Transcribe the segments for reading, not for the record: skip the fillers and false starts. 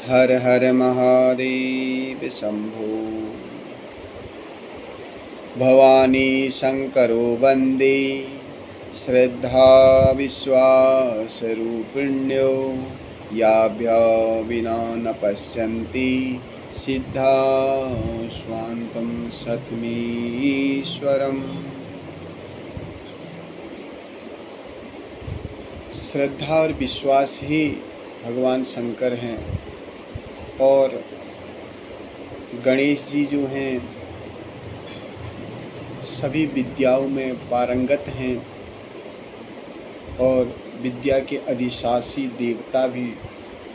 हर हर महादेव शंभो। भवानी शंकरो वंदे श्रद्धा विश्वासरूपिण्यो याभ्या विना न पश्यन्ति सिद्धा स्वान्तं सतमीश्वरम्। श्रद्धा और विश्वास ही भगवान शंकर हैं और गणेश जी जो हैं सभी विद्याओं में पारंगत हैं और विद्या के अधिशासी देवता भी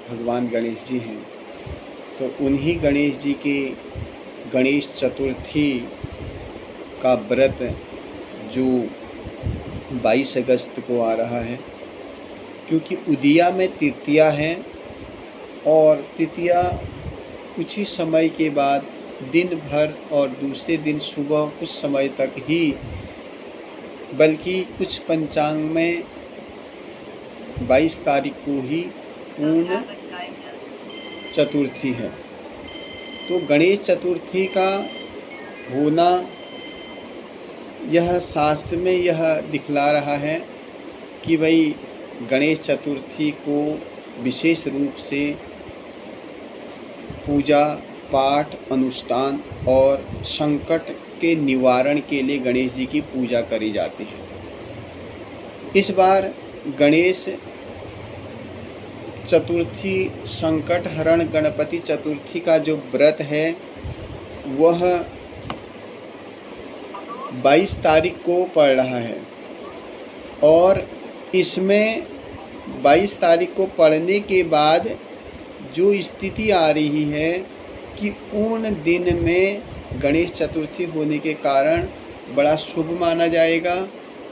भगवान गणेश जी हैं। तो उन्हीं गणेश जी के गणेश चतुर्थी का व्रत जो 22 अगस्त को आ रहा है, क्योंकि उदिया में तृतीया है और तृतीया कुछ ही समय के बाद दिन भर और दूसरे दिन सुबह कुछ समय तक ही, बल्कि कुछ पंचांग में 22 तारीख को ही पूर्ण चतुर्थी है। तो गणेश चतुर्थी का होना यह शास्त्र में यह दिखला रहा है कि भाई गणेश चतुर्थी को विशेष रूप से पूजा पाठ अनुष्ठान और संकट के निवारण के लिए गणेश जी की पूजा करी जाती है। इस बार गणेश चतुर्थी संकट हरण गणपति चतुर्थी का जो व्रत है वह 22 तारीख को पड़ रहा है और इसमें 22 तारीख को पढ़ने के बाद जो स्थिति आ रही है कि पूर्ण दिन में गणेश चतुर्थी होने के कारण बड़ा शुभ माना जाएगा।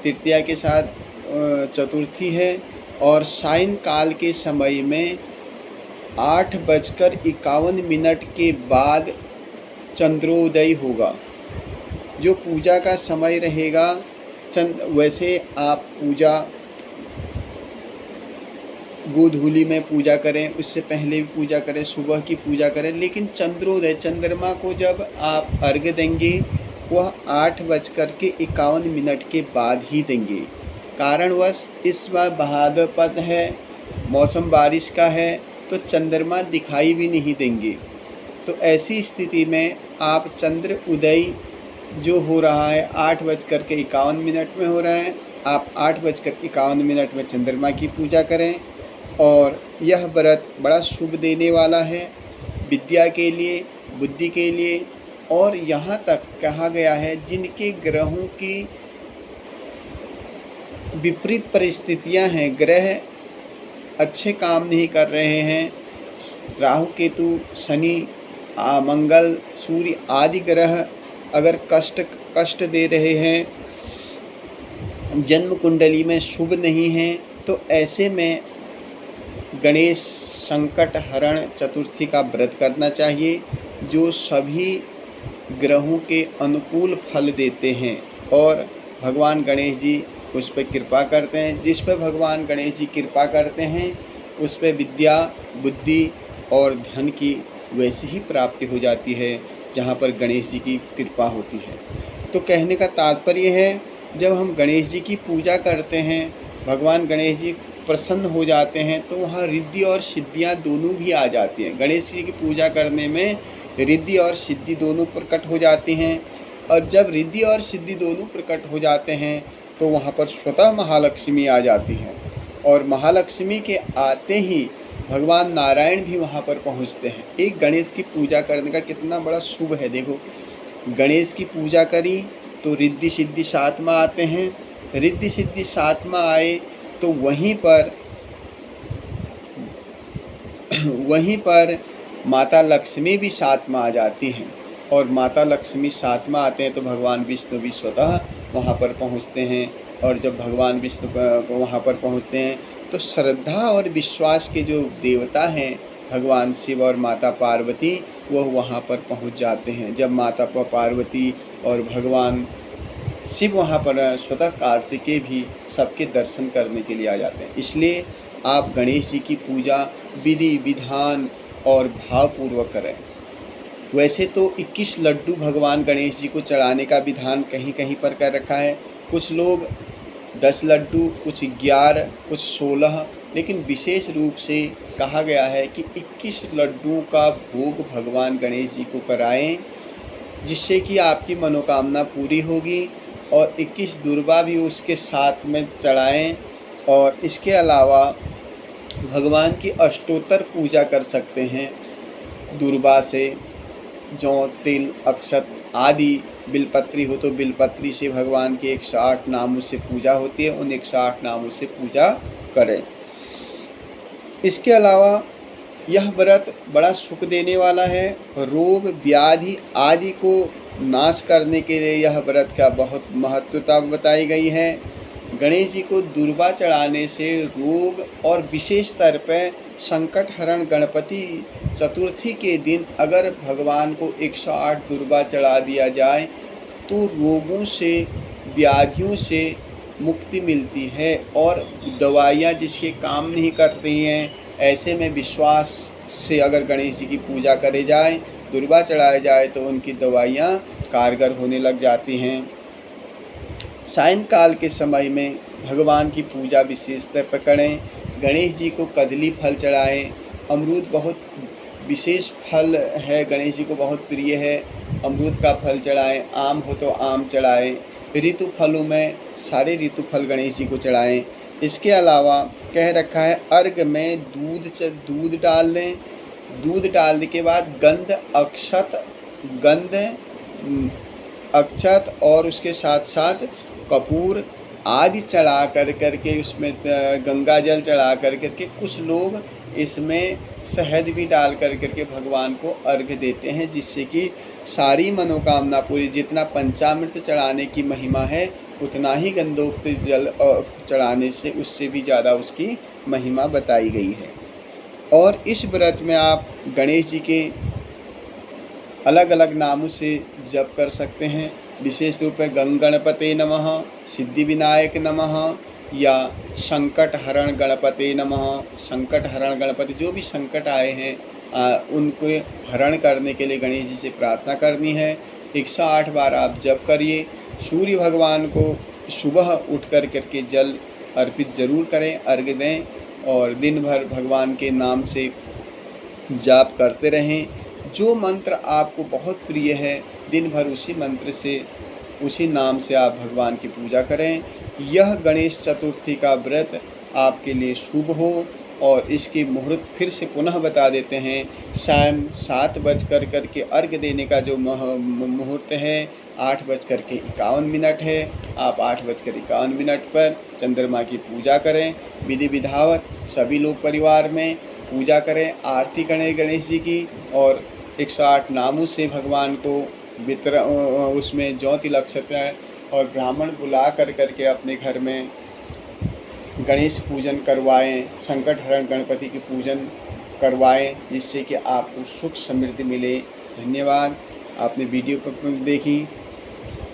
तृतीया के साथ चतुर्थी है और सायंकाल के समय में 8:51 के बाद चंद्रोदय होगा। जो पूजा का समय रहेगा वैसे आप पूजा गोधूली में पूजा करें, उससे पहले भी पूजा करें, सुबह की पूजा करें, लेकिन चंद्रोदय चंद्रमा को जब आप अर्घ्य देंगे वह 8:51 के बाद ही देंगे। कारणवश इस बार भाद्रपद है, मौसम बारिश का है, तो चंद्रमा दिखाई भी नहीं देंगे। तो ऐसी स्थिति में आप चंद्र उदय जो हो रहा है 8:51 में हो रहा है, आप 8:51 में चंद्रमा की पूजा करें और यह व्रत बड़ा शुभ देने वाला है विद्या के लिए, बुद्धि के लिए। और यहाँ तक कहा गया है जिनके ग्रहों की विपरीत परिस्थितियाँ हैं, ग्रह अच्छे काम नहीं कर रहे हैं, राहु केतु शनि मंगल सूर्य आदि ग्रह अगर कष्ट दे रहे हैं, जन्म कुंडली में शुभ नहीं हैं, तो ऐसे में गणेश संकट हरण चतुर्थी का व्रत करना चाहिए जो सभी ग्रहों के अनुकूल फल देते हैं और भगवान गणेश जी उस पर कृपा करते हैं। जिस पर भगवान गणेश जी कृपा करते हैं उस पर विद्या बुद्धि और धन की वैसी ही प्राप्ति हो जाती है जहाँ पर गणेश जी की कृपा होती है। तो कहने का तात्पर्य है, जब हम गणेश जी की पूजा करते हैं, भगवान गणेश जी प्रसन्न हो जाते हैं, तो वहाँ रिद्धि और सिद्धियाँ दोनों भी आ जाती हैं। गणेश जी की पूजा करने में रिद्धि और सिद्धि दोनों प्रकट हो जाती हैं और जब रिद्धि और सिद्धि दोनों प्रकट हो जाते हैं तो वहाँ पर स्वतः महालक्ष्मी आ जाती हैं और महालक्ष्मी के आते ही भगवान नारायण भी वहाँ पर पहुँचते हैं। एक गणेश की पूजा करने का कितना बड़ा शुभ है। देखो, गणेश की पूजा करी तो रिद्धि सिद्धि साथ में आते हैं, रिद्धि सिद्धि साथ में आए तो वहीं पर माता लक्ष्मी भी साथ में आ जाती हैं और माता लक्ष्मी साथ में आते हैं तो भगवान विष्णु भी स्वतः वहाँ पर पहुँचते हैं। और जब भगवान विष्णु वहाँ पर पहुँचते हैं तो श्रद्धा और विश्वास के जो देवता हैं भगवान शिव और माता पार्वती, वह वहाँ पर पहुँच जाते हैं। जब माता पार्वती और भगवान शिव वहाँ पर स्वतः कार्तिकेय भी सबके दर्शन करने के लिए आ जाते हैं। इसलिए आप गणेश जी की पूजा विधि विधान और भावपूर्वक करें। वैसे तो 21 लड्डू भगवान गणेश जी को चढ़ाने का विधान कहीं कहीं पर कर रखा है। कुछ लोग 10 लड्डू, कुछ 11, कुछ 16, लेकिन विशेष रूप से कहा गया है कि 21 लड्डुओं का भोग भगवान गणेश जी को कराएं, जिससे कि आपकी मनोकामना पूरी होगी। और 21 दुर्वा भी उसके साथ में चढ़ाएं। और इसके अलावा भगवान की अष्टोत्तर पूजा कर सकते हैं दुर्वा से। जौ, तिल, अक्षत आदि, बिलपत्री हो तो बिलपत्री से भगवान के 108 नामों से पूजा होती है। उन 108 नामों से पूजा करें। इसके अलावा यह व्रत बड़ा सुख देने वाला है। रोग व्याधि आदि को नाश करने के लिए यह व्रत का बहुत महत्वता बताई गई है। गणेश जी को दुर्वा चढ़ाने से रोग और विशेष स्तर पर संकट हरण गणपति चतुर्थी के दिन अगर भगवान को 108 दुर्वा चढ़ा दिया जाए तो रोगों से, व्याधियों से मुक्ति मिलती है। और दवाइयाँ जिसके काम नहीं करती हैं, ऐसे में विश्वास से अगर गणेश जी की पूजा करे जाए, दुर्वा चढ़ाया जाए तो उनकी दवाइयाँ कारगर होने लग जाती हैं। सायंकाल के समय में भगवान की पूजा विशेषतः पर करें। गणेश जी को कदली फल चढ़ाएं। अमरूद बहुत विशेष फल है, गणेश जी को बहुत प्रिय है। अमरूद का फल चढ़ाएं। आम हो तो आम चढ़ाएं। ऋतु फलों में सारे ऋतु फल गणेश जी को चढ़ाएं। इसके अलावा कह रखा है अर्घ में दूध डाल दें। दूध डालने के बाद अक्षत और उसके साथ साथ कपूर आदि चढ़ा करके उसमें गंगा जल चढ़ा करके कुछ लोग इसमें शहद भी डाल करके भगवान को अर्घ देते हैं, जिससे कि सारी मनोकामना पूरी। जितना पंचामृत चढ़ाने की महिमा है उतना ही गंधोक्त जल चढ़ाने से उससे भी ज़्यादा उसकी महिमा बताई गई है। और इस व्रत में आप गणेश जी के अलग अलग नामों से जप कर सकते हैं। विशेष रूप में गणपते नमः, सिद्धि विनायक नमः या संकट हरण गणपते नमः। संकट हरण गणपति, जो भी संकट आए हैं उनको हरण करने के लिए गणेश जी से प्रार्थना करनी है। 108 बार आप जप करिए। सूर्य भगवान को सुबह उठ करके जल अर्पित जरूर करें, अर्घ्य दें और दिन भर भगवान के नाम से जाप करते रहें। जो मंत्र आपको बहुत प्रिय है दिन भर उसी मंत्र से, उसी नाम से आप भगवान की पूजा करें। यह गणेश चतुर्थी का व्रत आपके लिए शुभ हो। और इसकी मुहूर्त फिर से पुनः बता देते हैं। शाम 7 के अर्घ्य देने का जो मुहूर्त है 8:51 है। आप 8:51 पर चंद्रमा की पूजा करें। विधि विधावत सभी लोग परिवार में पूजा करें, आरती करें गणेश जी की और 108 नामों से भगवान को उसमें जौ, तिल, अक्षत और ब्राह्मण बुला करके अपने घर में गणेश पूजन करवाएं। संकट हरण गणपति की पूजन करवाएं, जिससे कि आपको सुख समृद्धि मिले। धन्यवाद, आपने वीडियो पर देखी,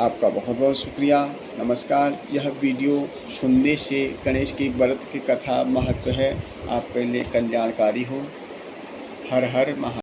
आपका बहुत बहुत शुक्रिया। नमस्कार। यह वीडियो सुनने से गणेश की व्रत की कथा महत्व है आपके लिए कल्याणकारी हो। हर हर महादेव।